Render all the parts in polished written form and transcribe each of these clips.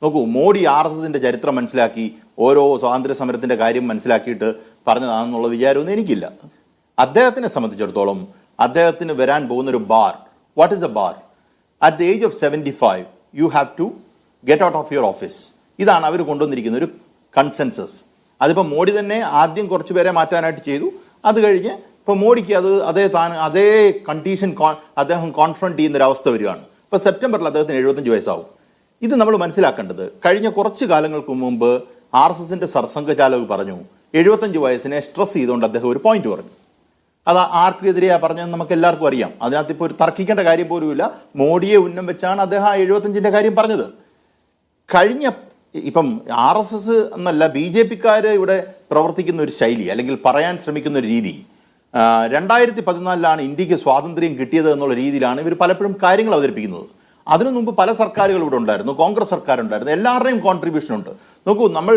നോക്കൂ, മോഡി RSSന്റെ ചരിത്രം മനസ്സിലാക്കി ഓരോ സ്വാതന്ത്ര്യ സമരത്തിന്റെ കാര്യം മനസ്സിലാക്കിയിട്ട് പറഞ്ഞതാണെന്നുള്ള വിചാരമൊന്നും എനിക്കില്ല. അദ്ദേഹത്തിനെ സംബന്ധിച്ചിടത്തോളം അദ്ദേഹത്തിന് വരാൻ പോകുന്നൊരു bar. What is a bar? At the age of 75 you have to get out of your office. ഇതാണ് അവർ കൊണ്ടുവന്നിരിക്കുന്ന ഒരു കൺസെൻസസ്. അതിപ്പോൾ മോഡി തന്നെ ആദ്യം കുറച്ച് പേരെ മാറ്റാനായിട്ട് ചെയ്തു. അത് കഴിഞ്ഞ് ഇപ്പോൾ മോഡിക്ക് അതേ കണ്ടീഷൻ അദ്ദേഹം കോൺഫ്രണ്ട് ചെയ്യുന്നൊരവസ്ഥ വരികയാണ്. ഇപ്പോൾ സെപ്റ്റംബറിൽ അദ്ദേഹത്തിന് 75 വയസ്സാവും. ഇത് നമ്മൾ മനസ്സിലാക്കേണ്ടത്, കഴിഞ്ഞ കുറച്ച് കാലങ്ങൾക്ക് മുമ്പ് RSSന്റെ സർസംഘചാലക് പറഞ്ഞു 75 വയസ്സിനെ സ്ട്രെസ് ചെയ്തുകൊണ്ട് അദ്ദേഹം ഒരു പോയിന്റ് പറഞ്ഞു. അത് ആർക്കെതിരെയാണ് പറഞ്ഞതെന്ന് നമുക്ക് എല്ലാവർക്കും അറിയാം. അതിനകത്ത് ഇപ്പോൾ ഒരു തർക്കിക്കേണ്ട കാര്യം പോലുമില്ല. മോഡിയെ ഉന്നം വെച്ചാണ് അദ്ദേഹം 75ന്റെ കാര്യം പറഞ്ഞത്. ഇപ്പം RSS എന്നല്ല, BJPക്കാർ ഇവിടെ പ്രവർത്തിക്കുന്ന ഒരു ശൈലി അല്ലെങ്കിൽ പറയാൻ ശ്രമിക്കുന്ന ഒരു രീതി, 2014 ഇന്ത്യക്ക് സ്വാതന്ത്ര്യം കിട്ടിയത് എന്നുള്ള രീതിയിലാണ് ഇവർ പലപ്പോഴും കാര്യങ്ങൾ അവതരിപ്പിക്കുന്നത്. അതിനു മുമ്പ് പല സർക്കാരുകൾ ഇവിടെ ഉണ്ടായിരുന്നു, കോൺഗ്രസ് സർക്കാരുണ്ടായിരുന്നു, എല്ലാവരുടെയും കോൺട്രിബ്യൂഷൻ ഉണ്ട്. നോക്കൂ, നമ്മൾ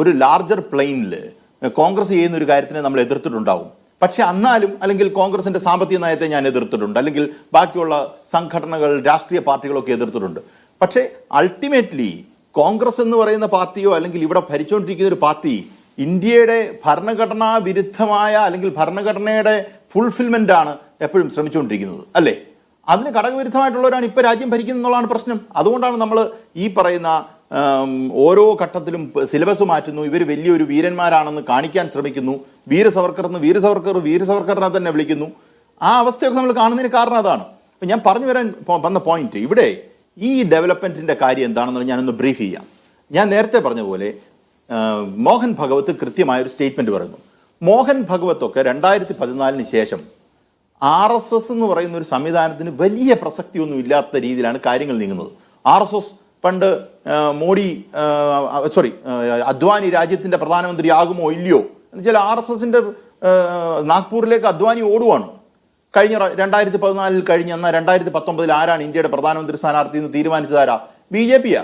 ഒരു ലാർജർ പ്ലെയിനിൽ കോൺഗ്രസ് ചെയ്യുന്ന ഒരു കാര്യത്തിനെ നമ്മൾ എതിർത്തിട്ടുണ്ടാവും. പക്ഷെ എന്നാലും, അല്ലെങ്കിൽ കോൺഗ്രസിന്റെ സാമ്പത്തിക നയത്തെ ഞാൻ എതിർത്തിട്ടുണ്ട്, അല്ലെങ്കിൽ ബാക്കിയുള്ള സംഘടനകൾ, രാഷ്ട്രീയ പാർട്ടികളൊക്കെ എതിർത്തിട്ടുണ്ട്. പക്ഷേ അൾട്ടിമേറ്റ്ലി കോൺഗ്രസ് എന്ന് പറയുന്ന പാർട്ടിയോ അല്ലെങ്കിൽ ഇവിടെ ഭരിച്ചുകൊണ്ടിരിക്കുന്ന ഒരു പാർട്ടി ഇന്ത്യയുടെ ഭരണഘടനാ വിരുദ്ധമായ അല്ലെങ്കിൽ ഭരണഘടനയുടെ ഫുൾഫിൽമെന്റ് ആണ് എപ്പോഴും ശ്രമിച്ചുകൊണ്ടിരിക്കുന്നത്, അല്ലേ? അതിന് ഘടകവിരുദ്ധമായിട്ടുള്ളവരാണ് ഇപ്പോൾ രാജ്യം ഭരിക്കുന്നത് എന്നുള്ളതാണ് പ്രശ്നം. അതുകൊണ്ടാണ് നമ്മൾ ഈ പറയുന്ന ഓരോ ഘട്ടത്തിലും സിലബസ് മാറ്റുന്നു, ഇവർ വലിയൊരു വീരന്മാരാണെന്ന് കാണിക്കാൻ ശ്രമിക്കുന്നു, വീര സവർക്കറിനെ തന്നെ വിളിക്കുന്നു. ആ അവസ്ഥയൊക്കെ നമ്മൾ കാണുന്നതിന് കാരണം അതാണ്. അപ്പം ഞാൻ പറഞ്ഞു വരാൻ വന്ന പോയിന്റ്, ഇവിടെ ഈ ഡെവലപ്മെൻറ്റിൻ്റെ കാര്യം എന്താണെന്ന് ഞാനൊന്ന് ബ്രീഫ് ചെയ്യാം. ഞാൻ നേരത്തെ പറഞ്ഞ പോലെ മോഹൻ ഭഗവത് കൃത്യമായൊരു സ്റ്റേറ്റ്മെൻറ്റ് പറയുന്നു. മോഹൻ ഭഗവത്തൊക്കെ 2014 ശേഷം RSS എന്ന് പറയുന്ന ഒരു സംവിധാനത്തിന് വലിയ പ്രസക്തിയൊന്നും ഇല്ലാത്ത രീതിയിലാണ് കാര്യങ്ങൾ നീങ്ങുന്നത്. RSS പണ്ട് അദ്വാനി രാജ്യത്തിൻ്റെ പ്രധാനമന്ത്രിയാകുമോ ഇല്ലയോ എന്ന് വെച്ചാൽ RSSന്റെ നാഗ്പൂരിലേക്ക് അദ്വാനി ഓടുവാണ്. കഴിഞ്ഞ 2014 കഴിഞ്ഞ് എന്നാൽ 2019 ആരാണ് ഇന്ത്യയുടെ പ്രധാനമന്ത്രി സ്ഥാനാർത്ഥി എന്ന് തീരുമാനിച്ചതാരാ? BJPയാ.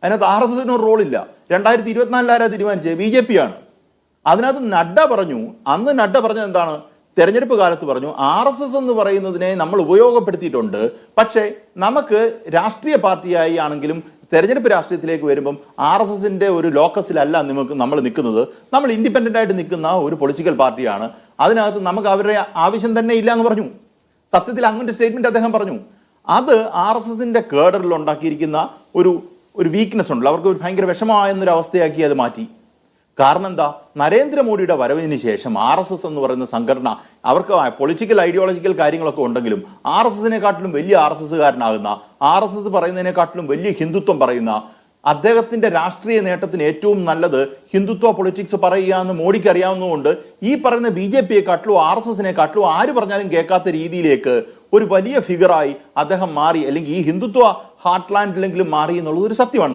അതിനകത്ത് RSSന് ഒരു റോളില്ല. 2024 ആരാ തീരുമാനിച്ചത്? BJPയാണ്. അതിനകത്ത് നഡ്ഡ പറഞ്ഞു, അന്ന് നഡ്ഡ പറഞ്ഞത് എന്താണ്? തെരഞ്ഞെടുപ്പ് കാലത്ത് പറഞ്ഞു, RSS എന്ന് പറയുന്നതിനെ നമ്മൾ ഉപയോഗപ്പെടുത്തിയിട്ടുണ്ട്, പക്ഷേ നമുക്ക് രാഷ്ട്രീയ പാർട്ടിയായി ആണെങ്കിലും തെരഞ്ഞെടുപ്പ് രാഷ്ട്രീയത്തിലേക്ക് വരുമ്പം RSSന്റെ ഒരു ലോക്കസിലല്ല നമ്മൾ നിൽക്കുന്നത്, നമ്മൾ ഇൻഡിപെൻഡൻ്റ് ആയിട്ട് നിൽക്കുന്ന ഒരു പൊളിറ്റിക്കൽ പാർട്ടിയാണ്, അതിനകത്ത് നമുക്ക് അവരുടെ ആവശ്യം തന്നെ ഇല്ല എന്ന് പറഞ്ഞു. സത്യത്തിൽ അങ്ങനത്തെ സ്റ്റേറ്റ്മെന്റ് അദ്ദേഹം പറഞ്ഞു. അത് RSSന്റെ കേഡറിൽ ഉണ്ടാക്കിയിരിക്കുന്ന ഒരു വീക്ക്നെസ് ഉണ്ടല്ലോ, അവർക്ക് ഒരു ഭയങ്കര വിഷമമായെന്നൊരു അവസ്ഥയാക്കി അത് മാറ്റി. കാരണം എന്താ? നരേന്ദ്രമോദിയുടെ വരവിന് ശേഷം RSS എന്ന് പറയുന്ന സംഘടന, അവർക്ക് പൊളിറ്റിക്കൽ ഐഡിയോളജിക്കൽ കാര്യങ്ങളൊക്കെ ഉണ്ടെങ്കിലും RSSനെക്കാട്ടിലും വലിയ RSSകാരനാകുന്ന, RSS പറയുന്നതിനെക്കാട്ടിലും വലിയ ഹിന്ദുത്വം പറയുന്ന, അദ്ദേഹത്തിന്റെ രാഷ്ട്രീയ നേട്ടത്തിന് ഏറ്റവും നല്ലത് ഹിന്ദുത്വ പൊളിറ്റിക്സ് പറയുക എന്ന് മോഡിക്ക് അറിയാവുന്നതുകൊണ്ട് ഈ പറയുന്ന BJPയെക്കാട്ടിലും RSSനെക്കാട്ടിലും ആര് പറഞ്ഞാലും കേൾക്കാത്ത രീതിയിലേക്ക് ഒരു വലിയ ഫിഗറായി അദ്ദേഹം മാറി, അല്ലെങ്കിൽ ഈ ഹിന്ദുത്വ ഹാർട്ട്ലാൻഡിലെങ്കിലും മാറി എന്നുള്ളത് ഒരു സത്യമാണ്.